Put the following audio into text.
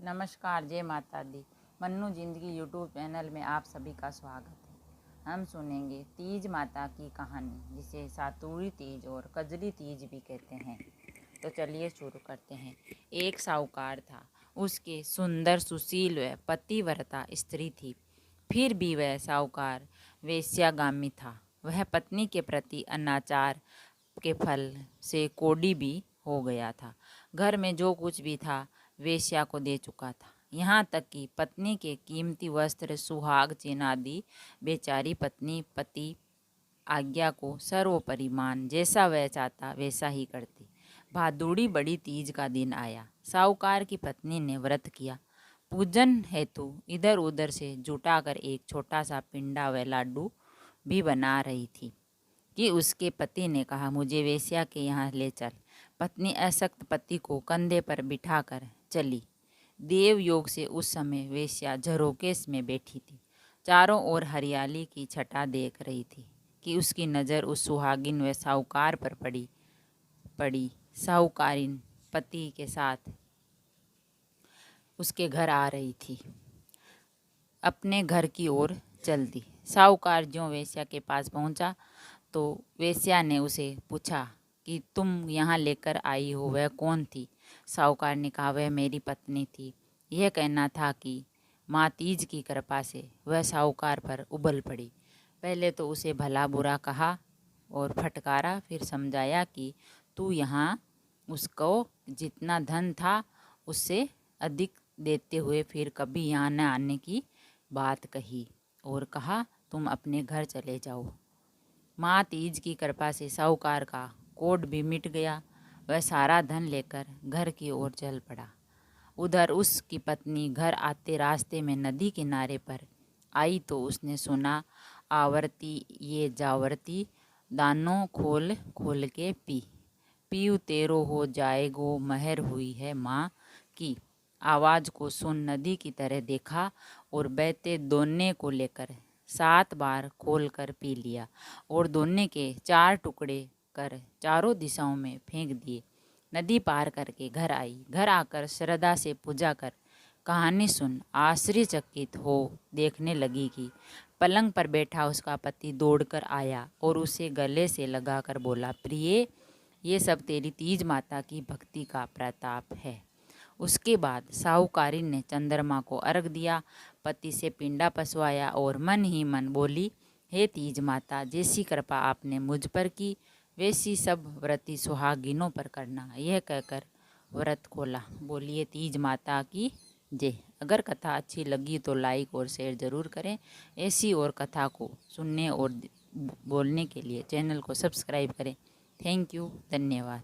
नमस्कार, जय माता दी। मन्नू जिंदगी यूट्यूब चैनल में आप सभी का स्वागत है। हम सुनेंगे तीज माता की कहानी, जिसे सातुड़ी तीज और कजरी तीज भी कहते हैं। तो चलिए शुरू करते हैं। एक साहूकार था। उसके सुंदर सुशील व पतिव्रता स्त्री थी। फिर भी वह साहूकार वेश्यागामी था। वह पत्नी के प्रति अनाचार के फल से कोढ़ी भी हो गया था। घर में जो कुछ भी था वेश्या को दे चुका था। यहाँ तक कि पत्नी के कीमती वस्त्र, सुहाग चिन्ह आदि बेचारी पत्नी पति आज्ञा को सर्वोपरि मान, जैसा वह चाहता वैसा ही करती। भादुड़ी बड़ी तीज का दिन आया। साहूकार की पत्नी ने व्रत किया। पूजन हेतु इधर उधर से जुटाकर एक छोटा सा पिंडा व लाडू भी बना रही थी कि उसके पति ने कहा, मुझे वेश्या के यहाँ ले चल। पत्नी असक्त पति को कंधे पर बिठाकर चली। देव योग से उस समय वेश्या झरोके में बैठी थी। चारों ओर हरियाली की छटा देख रही थी कि उसकी नज़र उस सुहागिन व साहूकार पर पड़ी। साहूकारिन पति के साथ उसके घर आ रही थी। अपने घर की ओर चल दी। साहूकार ज्यों वेश्या के पास पहुंचा तो वेश्या ने उसे पूछा कि तुम यहाँ लेकर आई हो, वह कौन थी? साहूकार ने कहा, वह मेरी पत्नी थी। यह कहना था कि माँ तीज की कृपा से वह साहूकार पर उबल पड़ी। पहले तो उसे भला बुरा कहा और फटकारा, फिर समझाया कि तू यहाँ उसको जितना धन था उससे अधिक देते हुए फिर कभी यहाँ न आने की बात कही और कहा, तुम अपने घर चले जाओ। माँ तीज की कृपा से साहूकार का कोढ़ भी मिट गया। वह सारा धन लेकर घर की ओर चल पड़ा। उधर उसकी पत्नी घर आते रास्ते में नदी किनारे पर आई तो उसने सुना, आवर्ती ये जावर्ती, दानों खोल खोल के पी, पीऊ तेरो हो जाएगो, महर हुई है माँ की। आवाज़ को सुन नदी की तरह देखा और बहते दोने को लेकर 7 बार खोल कर पी लिया और दोने के 4 टुकड़े कर चारों दिशाओं में फेंक दिए। नदी पार करके घर आई। घर आकर श्रद्धा से पूजा कर कहानी सुन आश्चर्यचकित हो देखने लगी कि पलंग पर बैठा उसका पति दौड़कर आया और उसे गले से लगाकर बोला, प्रिय, ये सब तेरी तीज माता की भक्ति का प्रताप है। उसके बाद साहूकारी ने चंद्रमा को अर्घ दिया, पति से पिंडा पसवाया और मन ही मन बोली, हे तीज माता, जैसी कृपा आपने मुझ पर की वैसी सब व्रती सुहागिनों पर करना। यह कहकर व्रत खोला। बोलिए तीज माता की जय। अगर कथा अच्छी लगी तो लाइक और शेयर ज़रूर करें। ऐसी और कथा को सुनने और बोलने के लिए चैनल को सब्सक्राइब करें। थैंक यू, धन्यवाद।